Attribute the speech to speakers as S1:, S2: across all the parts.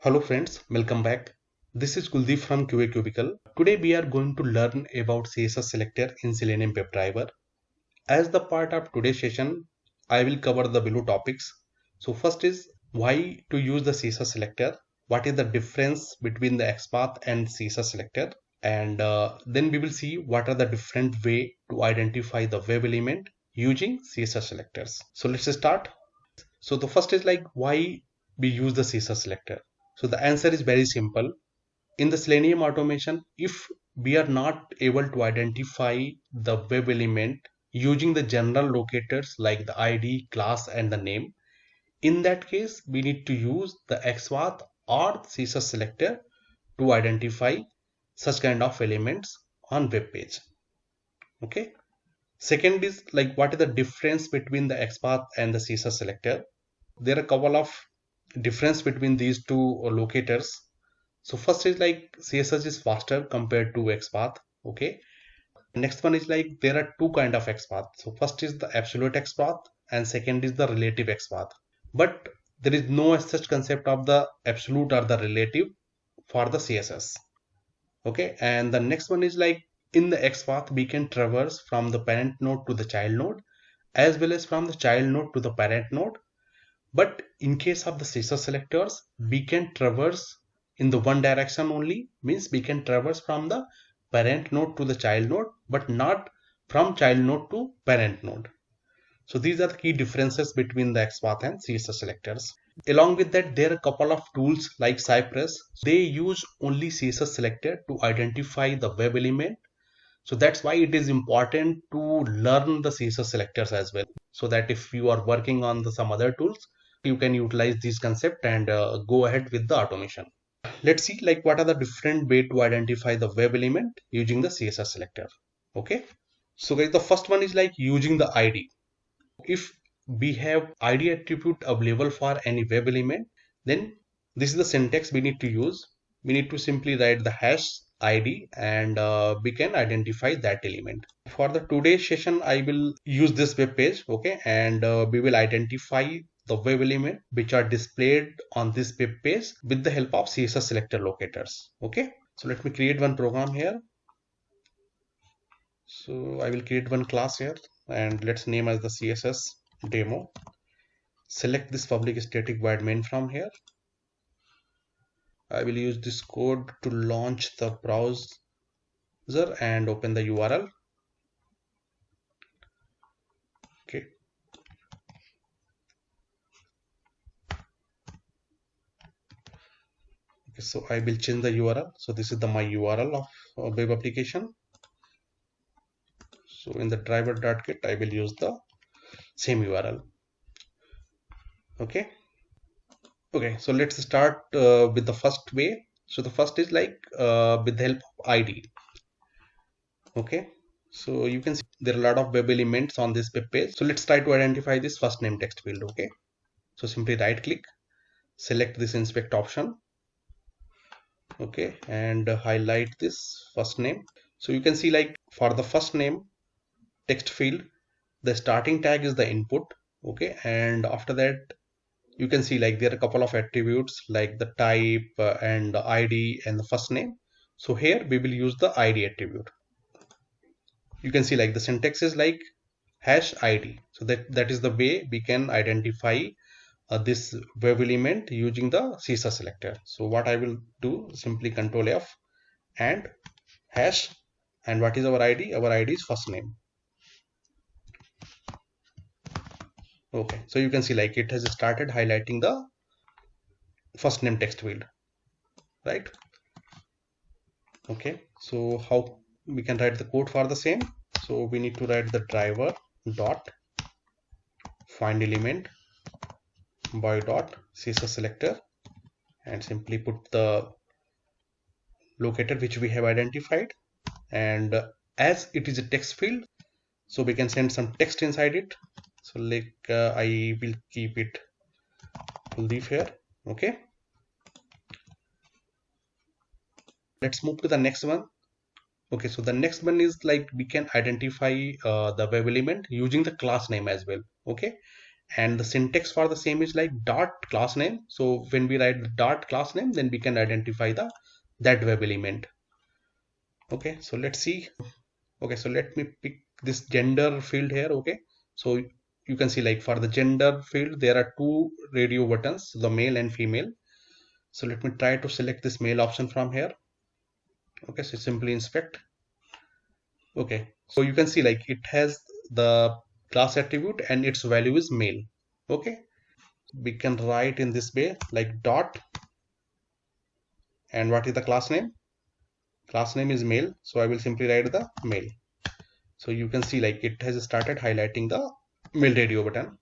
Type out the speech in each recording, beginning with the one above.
S1: Hello friends, welcome back. This is Kuldeep from QA Cubicle. Today we are going to learn about CSS selector in Selenium WebDriver. As the part of today's session, I will cover the below topics. So first is why to use the CSS selector, what is the difference between the XPath and CSS selector, and then we will see what are the different way to identify the web element using CSS selectors. So let's start. So the first is like why we use the CSS selector. So the answer is very simple. In the Selenium automation, if we are not able to identify the web element using the general locators like the ID, class, and the name, in that case, we need to use the XPath or CSS selector to identify such kind of elements on web page. Okay. Second is like what is the difference between the XPath and the CSS selector? There are a couple of difference between these two locators. So first is like CSS is faster compared to XPath. Okay. Next one is like there are two kind of XPath. So first is the absolute XPath and second is the relative XPath. But there is no such concept of the absolute or the relative for the CSS. Okay. And the next one is like in the XPath we can traverse from the parent node to the child node as well as from the child node to the parent node. But in case of the CSS selectors, we can traverse in the one direction only, means we can traverse from the parent node to the child node, but not from child node to parent node. So these are the key differences between the XPath and CSS selectors. Along with that, there are a couple of tools like Cypress. They use only CSS selector to identify the web element. So that's why it is important to learn the CSS selectors as well. So that if you are working on some other tools, you can utilize this concept and go ahead with the automation. Let's see like what are the different way to identify the web element using the CSS selector. Okay. So guys, the first one is like using the ID. If we have ID attribute available for any web element, then this is the syntax we need to use. We need to simply write the hash ID and we can identify that element. For the today's session, I will use this web page, okay, and we will identify the web element which are displayed on this web page with the help of CSS selector locators. Okay, so let me create one program here. So I will create one class here and let's name as the CSS demo. Select this public static void main from here. I will use this code to launch the browser and open the URL. Okay. Okay, so I will change the URL. So this is my URL of web application. So in the driver.get, I will use the same URL. Okay. Okay, so let's start with the first way. So the first is like with the help of ID. Okay, so you can see there are a lot of web elements on this web page. So let's try to identify this first name text field. Okay, so simply right click, select this inspect option. Okay, and highlight this first name. So you can see like for the first name text field, the starting tag is the input. Okay, and after that you can see like there are a couple of attributes like the type and the ID and the first name. So here we will use the ID attribute. You can see like the syntax is like hash ID. So that is the way we can identify this web element using the CSS selector. So what I will do, simply Control F and hash, and what is our ID? Our ID is first name. Okay, so you can see like it has started highlighting the first name text field, right? Okay, so how we can write the code for the same? So we need to write the driver dot find element by dot CSS selector and simply put the locator which we have identified, and as it is a text field, so we can send some text inside it. So like I will keep it leave here. Okay, let's move to the next one. Okay, so the next one is like we can identify the web element using the class name as well. Okay, and the syntax for the same is like dot class name. So when we write the dot class name, then we can identify the that web element. Okay, so let's see. Okay, so let me pick this gender field here. Okay, so you can see like for the gender field there are two radio buttons, the male and female. So let me try to select this male option from here. Okay, so simply inspect. Okay, so you can see like it has the class attribute and its value is male. Okay, we can write in this way like dot, and what is the class name? Class name is male, so I will simply write the male. So you can see like it has started highlighting the male radio button.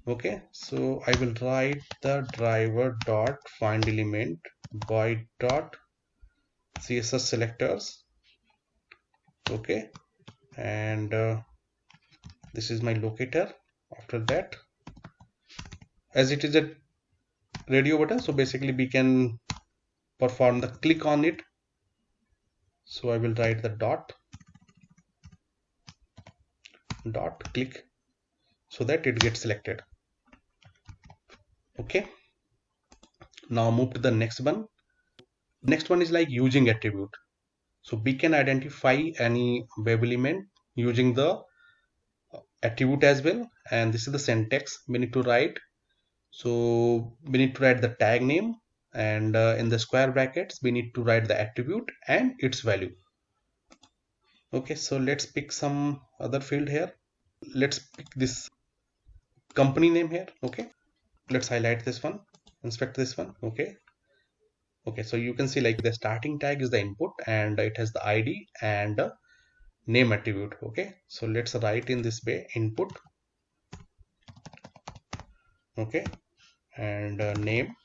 S1: Okay, so I will write the driver dot find element by dot css selectors. Okay, and this is my locator. After that, as it is a radio button, so basically we can perform the click on it. So I will write the dot click so that it gets selected. Okay, now move to the next one. Next one is like using attribute. So we can identify any web element using the attribute as well, and this is the syntax we need to write. So we need to write the tag name, and in the square brackets we need to write the attribute and its value. Okay, so let's pick some other field here. Let's pick this company name here. Okay, let's highlight this one, inspect this one. Okay, so you can see like the starting tag is the input and it has the ID and name attribute. Okay, so let's write in this way input. Okay, and name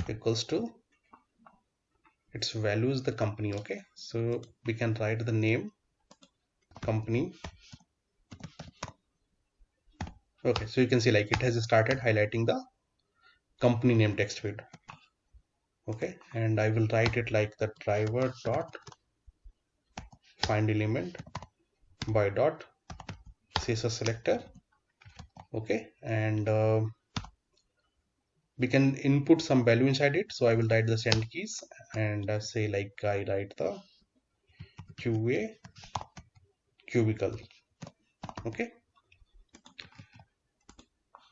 S1: equals to its value is the company. Okay, so we can write the name company. Okay, so you can see like it has started highlighting the company name text field. Okay, and I will write it like the driver dot find element by dot css selector. Okay, and we can input some value inside it. So I will write the send keys and say like I write the QA cubicle. Okay,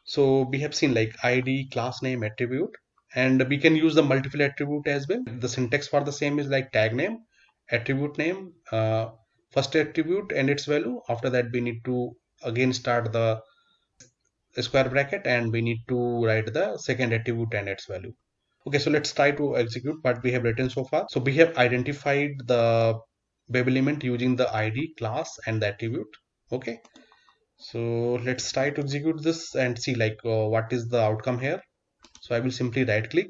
S1: so we have seen like ID, class name, attribute, and we can use the multiple attribute as well. The syntax for the same is like tag name, attribute name, first attribute and its value. After that we need to again start the square bracket and we need to write the second attribute and its value. Okay, so let's try to execute what we have written so far. So we have identified the web element using the ID, class and the attribute. Okay, so let's try to execute this and see like what is the outcome here. So I will simply right click,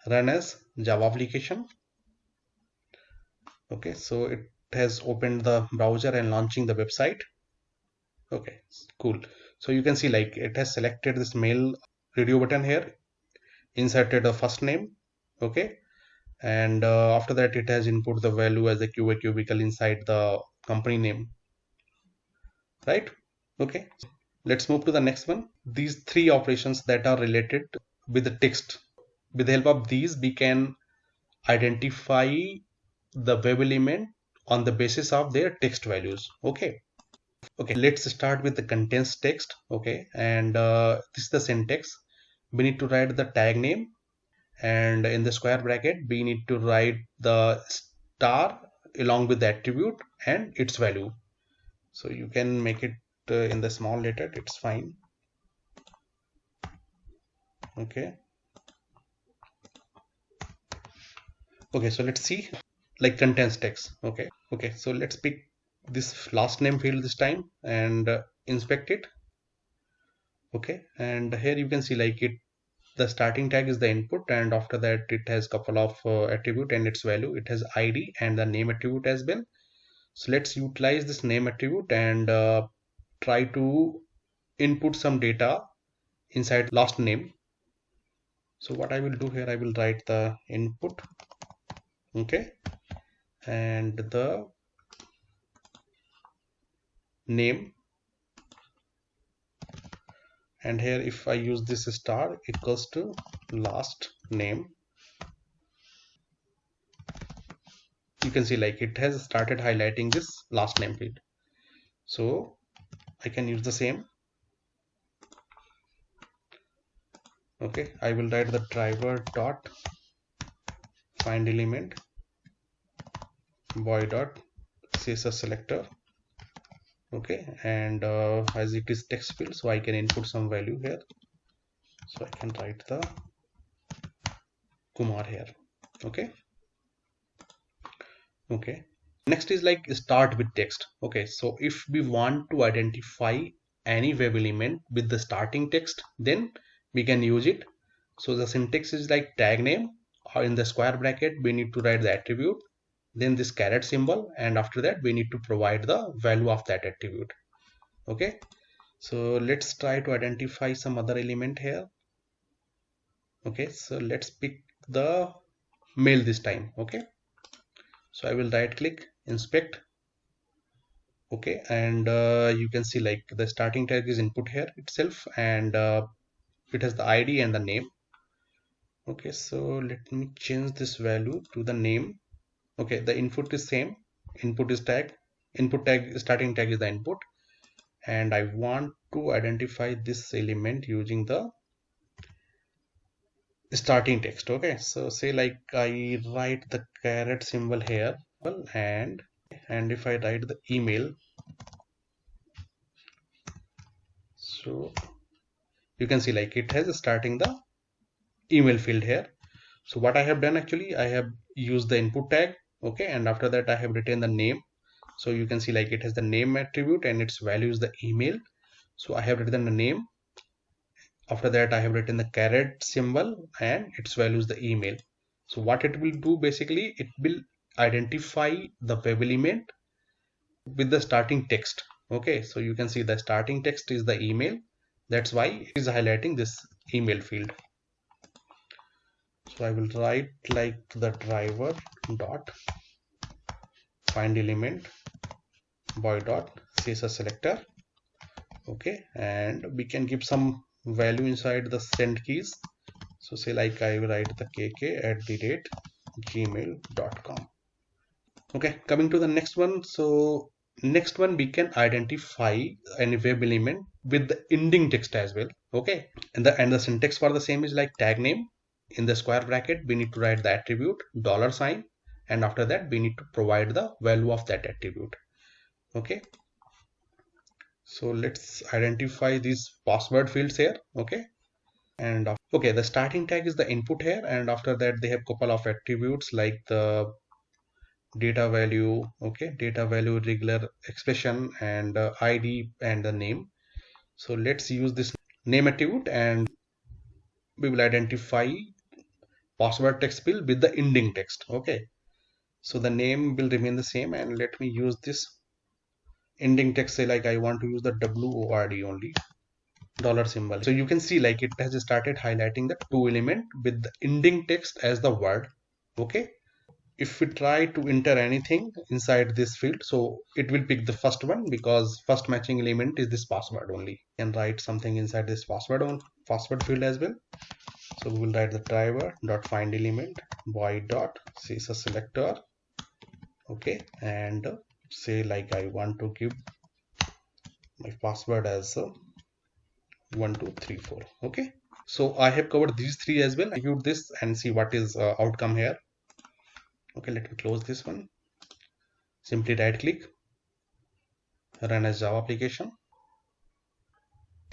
S1: run as Java application. Okay, so it has opened the browser and launching the website. Okay, cool. So you can see like it has selected this mail radio button here, inserted a first name. Okay, and after that it has input the value as a QA cubicle inside the company name, right? Okay, let's move to the next one. These three operations that are related with the text, with the help of these we can identify the web element on the basis of their text values. Okay, let's start with the contents text. Okay, and this is the syntax. We need to write the tag name, and in the square bracket we need to write the star along with the attribute and its value. So you can make it in the small letter, it's fine. Okay, so let's see like contents text. Okay, so let's pick this last name field this time and inspect it. Okay, and here you can see like it, the starting tag is the input and after that it has couple of attribute and its value. It has ID and the name attribute as well. So let's utilize this name attribute and try to input some data inside last name. So what I will do here, I will write the input. Okay, and the name and here if I use this star equals to last name, you can see like it has started highlighting this last name field. So I can use the same. Okay, I will write the driver dot find element boy dot CSS selector. Okay, and as it is text field, so I can input some value here. So I can write the Kumar here. Okay. Okay. Next is like start with text. Okay, so if we want to identify any web element with the starting text, then we can use it. So the syntax is like tag name, or in the square bracket we need to write the attribute, then this caret symbol, and after that we need to provide the value of that attribute. Okay, so let's try to identify some other element here. Okay, so let's pick the mail this time. Okay, so I will right click, inspect. Okay, and you can see like the starting tag is input here itself, and it has the ID and the name. Okay, so let me change this value to the name. Okay, the input is same, input is tag, input tag, starting tag is the input, and I want to identify this element using the starting text. Okay, so say like I write the caret symbol here, and if I write the email, so you can see like it has starting the email field here. So what I have done, actually I have used the input tag. Okay, and after that I have written the name. So you can see like it has the name attribute and its value is the email. So I have written the name. After that I have written the caret symbol and its value is the email. So what it will do, basically it will identify the web element with the starting text. Okay, so you can see the starting text is the email. That's why it is highlighting this email field. So I will write like the driver dot find element boy dot CSS selector. Okay, and we can give some value inside the send keys. So say like I will write the kk@gmail.com. Okay, coming to the next one. So next one, we can identify any web element with the ending text as well. Okay, and the syntax for the same is like tag name. In the square bracket we need to write the attribute $sign, and after that we need to provide the value of that attribute. Okay, so let's identify these password fields here. Okay, and okay, the starting tag is the input here, and after that they have couple of attributes like the data value. Okay, data value, regular expression, and ID and the name. So let's use this name attribute and we will identify password text field with the ending text. Okay, so the name will remain the same, and let me use this ending text. Say like I want to use the WORD only, dollar symbol. So you can see like it has started highlighting the to element with the ending text as the word. Okay, if we try to enter anything inside this field, so it will pick the first one because first matching element is this password only. And write something inside this password field as well. So we will write the driver dot find element boy dot CSS selector. Okay, and say like I want to give my password as 1234. Okay, so I have covered these three as well. Execute this and see what is outcome here. Okay, let me close this one. Simply right click, run as Java application.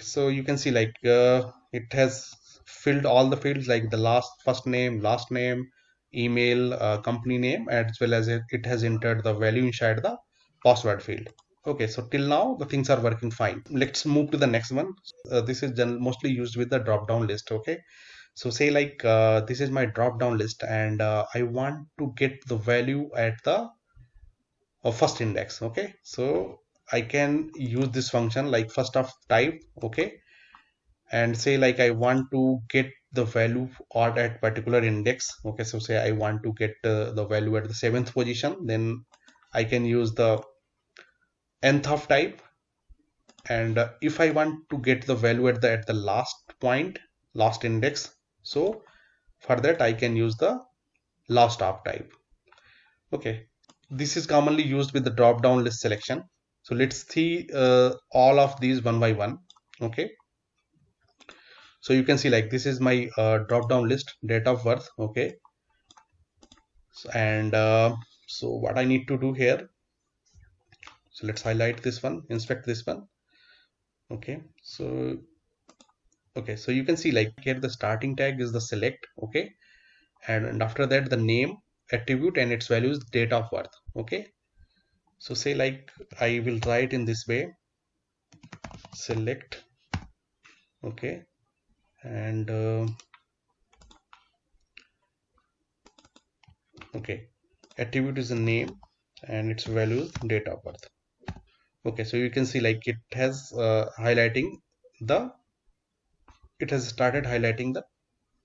S1: So you can see like it has filled all the fields like the first name, last name, email, company name, as well as it has entered the value inside the password field. Okay, so till now the things are working fine. Let's move to the next one. This is mostly used with the drop down list. Okay, so say like this is my drop down list, and I want to get the value at the first index. Okay, so I can use this function like first of type. Okay, and say like I want to get the value or at particular index. Okay, so say I want to get the value at the 7th position, then I can use the nth of type, and if I want to get the value at the last point, last index, so for that I can use the last of type. Okay, this is commonly used with the drop down list selection. So let's see all of these one by one. Okay, so you can see like this is my drop down list, date of birth. Okay, and so what I need to do here, so let's highlight this one, inspect this one. Okay, so you can see like here the starting tag is the select. Okay, and after that the name, attribute, and its value is date of birth. Okay, so say like I will write in this way, select. Okay, and okay, attribute is the name and its value is date of birth. Okay, so you can see like it has it has started highlighting the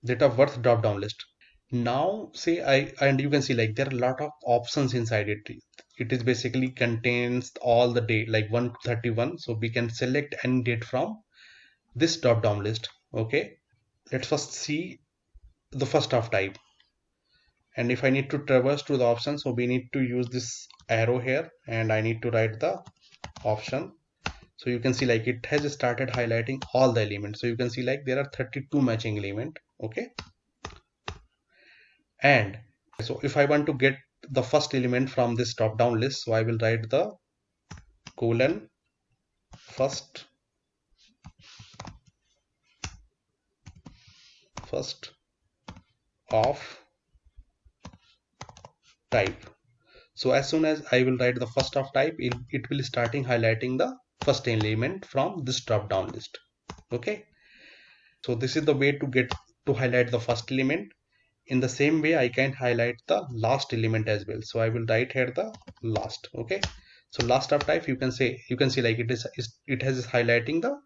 S1: date of birth drop down list. Now say and you can see like there are a lot of options inside it. It is basically contains all the date like 131, so we can select any date from this drop down list. Okay, let's first see the first of type, and if I need to traverse to the option, so we need to use this arrow here and I need to write the option. So you can see like it has started highlighting all the elements. So you can see like there are 32 matching element. Okay, and so if I want to get the first element from this drop down list, so I will write the colon first of type. So as soon as I will write the first of type, it will starting highlighting the first element from this drop down list. Okay, so this is the way to get to highlight the first element. In the same way I can highlight the last element as well. So I will write here the last. Okay, so last of type, you can see like it has highlighting the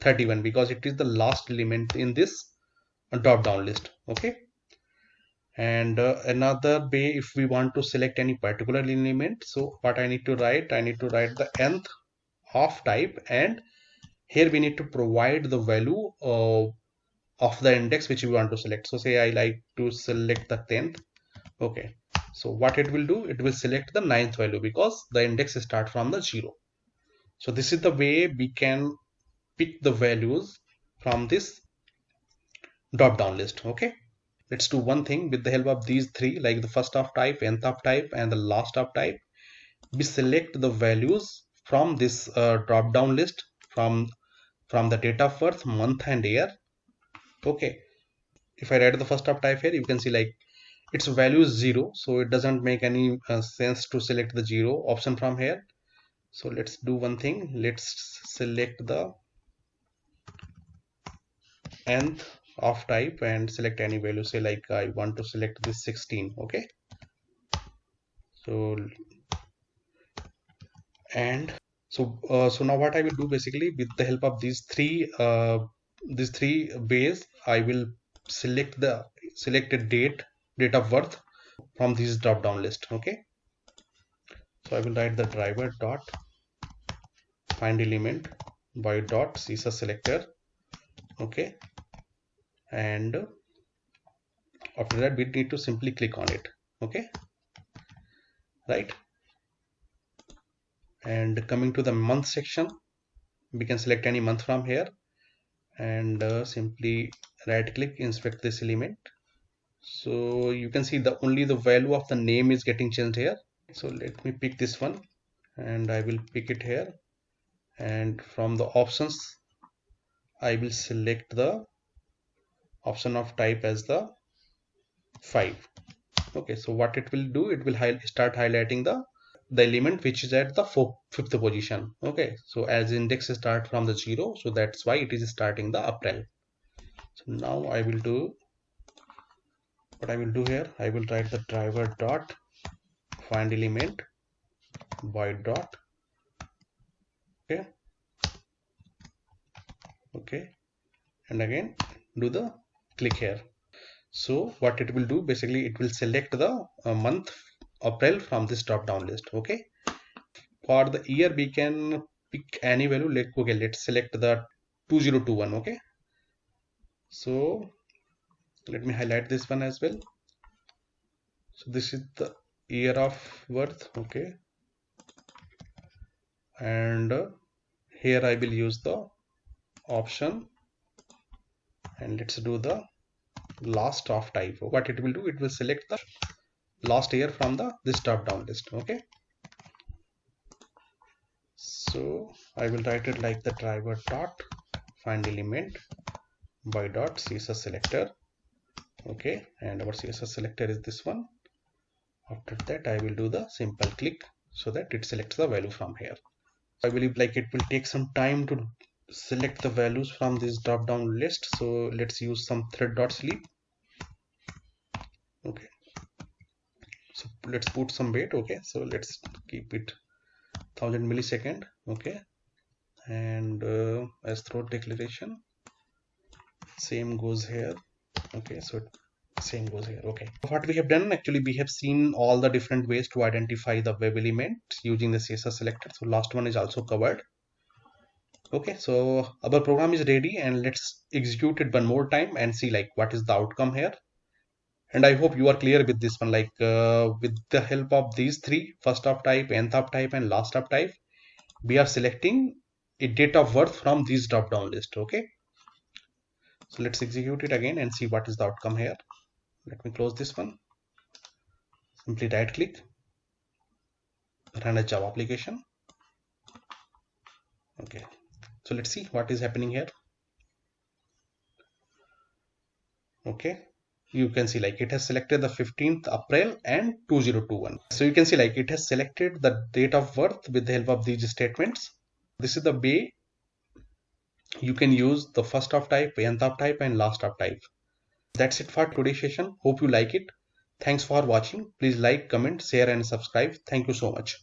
S1: 31 because it is the last element in this drop down list. Okay, and another way, if we want to select any particular element, so what I need to write the nth of type, and here we need to provide the value of the index which we want to select. So say I like to select the 10th. Okay, so what it will do, it will select the 9th value because the index start from the 0. So this is the way we can pick the values from this drop down list. Okay, let's do one thing with the help of these three, like the first of type, nth of type, and the last of type. We select the values from this drop down list from the date of birth, month, and year. Okay, if I write the first of type here, you can see like its value is 0, so it doesn't make any sense to select the 0 option from here. So let's do one thing, let's select the nth of type and select any value. Say like I want to select this 16. Okay, so and so now what I will do, basically with the help of these three ways, I will select the selected date of birth from this drop down list. Okay, so I will write the driver dot find element by dot CSS selector. Okay, and after that we need to simply click on it. Okay, right, and coming to the month section, we can select any month from here and simply right click, inspect this element. So you can see only the value of the name is getting changed here. So let me pick this one and I will pick it here, and from the options I will select the option of type as the 5. Okay, so what it will do, it will start highlighting the element which is at the fifth position. Okay, so as index start from the 0, so that's why it is starting the April. So now I will do what I will do here, I will write the driver dot find element by dot. Okay, and again do the click here. So what it will do, basically it will select the month April from this drop down list. Okay, for the year we can pick any value. Let's select the 2021. Okay, so let me highlight this one as well. So this is the year of birth. Okay, and here I will use the option, and let's do the last of type. What it will do, it will select the last year from the this drop down list. Okay, so I will write it like the driver dot find element by dot CSS selector. Okay, and our CSS selector is this one. After that I will do the simple click so that it selects the value from here. I believe like it will take some time to select the values from this drop down list, so let's use some thread dot sleep. Okay, so let's put some wait. Okay, so let's keep it 1000 millisecond. Okay, and as throat declaration, same goes here. Okay, so same goes here. Okay, what we have done, actually we have seen all the different ways to identify the web element using the CSS selector. So last one is also covered. Okay, so our program is ready, and let's execute it one more time and see like what is the outcome here. And I hope you are clear with this one, like with the help of these three, first of type, nth of type, and last of type, we are selecting a date of birth from this drop down list. Okay, so let's execute it again and see what is the outcome here. Let me close this one. Simply right click, run a Java application. Okay, so let's see what is happening here. Okay, you can see like it has selected the 15th April and 2021. So you can see like it has selected the date of birth with the help of these statements. This is the way you can use the first of type, nth of type, and last of type. That's it for today's session. Hope you like it. Thanks for watching. Please like, comment, share, and subscribe. Thank you so much.